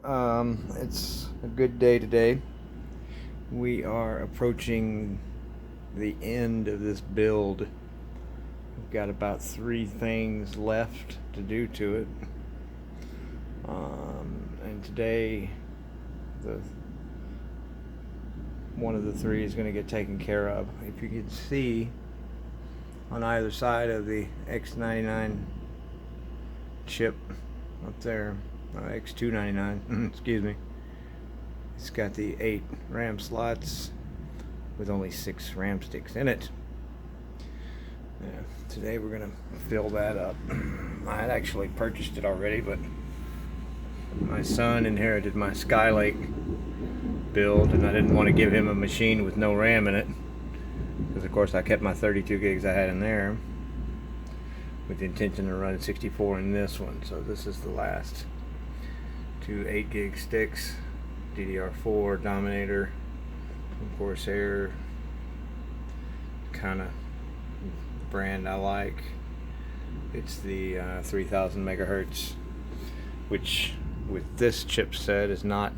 It's a good day today. We are approaching the end of this build. We've got about 3 things left to do to it. And today, one of the 3 is going to get taken care of. If you can see on either side of the X99 chip up there, X299, excuse me, it's got the 8 RAM slots with only 6 RAM sticks in it. Yeah, today we're gonna fill that up. I had actually purchased it already, but my son inherited my Skylake build, and I didn't want to give him a machine with no RAM in it, because of course I kept my 32 gigs I had in there with the intention of running 64 in this one. So this is the last 2 8 gig sticks, DDR4 Dominator from Corsair, kind of brand I like. It's the 3000 megahertz, which with this chipset is not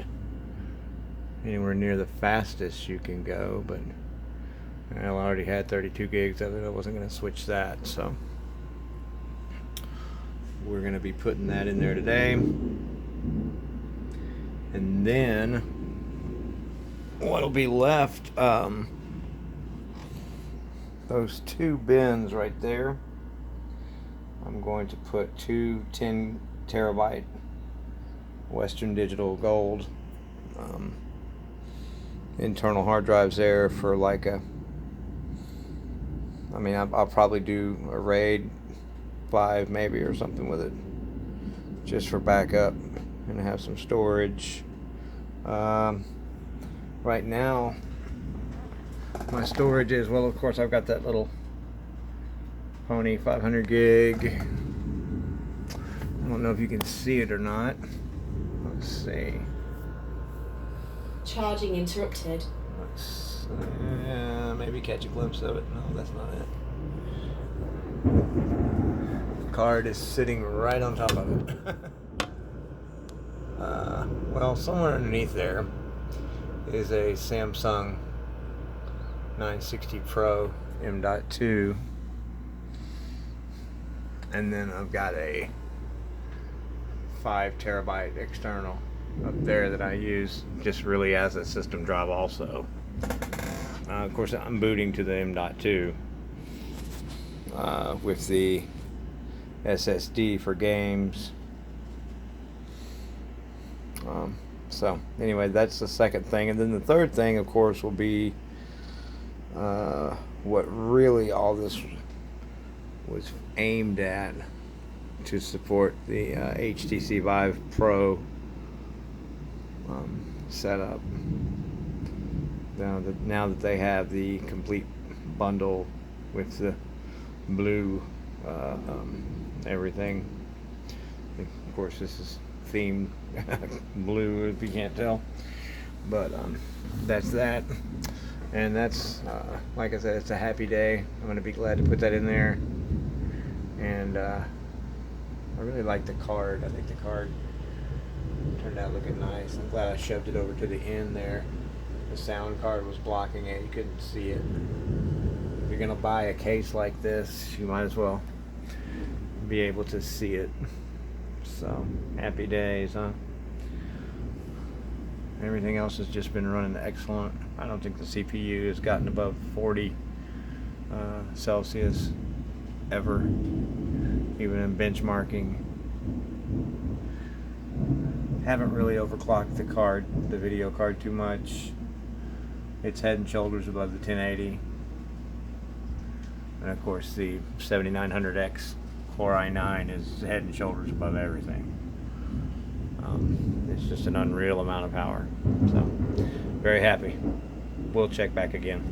anywhere near the fastest you can go, but I already had 32 gigs of it. I wasn't going to switch that, so we're going to be putting that in there today. And then what'll be left, those 2 bins right there, I'm going to put 2 10 terabyte Western Digital Gold internal hard drives there for like a, I mean, I'll probably do a RAID 5 maybe or something with it, just for backup, and have some storage. Right now my storage is, well, of course I've got that little Pony 500 gig. I don't know if you can see it or not. Let's see. Charging interrupted. Let's maybe catch a glimpse of it. No, that's not it. The card is sitting right on top of it. Well, somewhere underneath there is a Samsung 960 Pro M.2, and then I've got a 5 terabyte external up there that I use just really as a system drive also. Of course, I'm booting to the M.2 with the SSD for games. So anyway, that's the second thing. And then the third thing, of course, will be what really all this was aimed at, to support the HTC Vive Pro setup. Now that they have the complete bundle with the blue everything. Of course, this is themed blue, if you can't tell, but that's that. And that's like I said, it's a happy day. I'm going to be glad to put that in there. And I really like the card. I think the card turned out looking nice. I'm glad I shoved it over to the end there. The sound card was blocking it. You couldn't see it. If you're going to buy a case like this, you might as well be able to see it. So, happy days, huh? Everything else has just been running excellent. I don't think the CPU has gotten above 40 Celsius ever, even in benchmarking. Haven't really overclocked the video card too much. It's head and shoulders above the 1080. And of course the 7900X Core i9 is head and shoulders above everything. It's just an unreal amount of power. So, very happy. We'll check back again.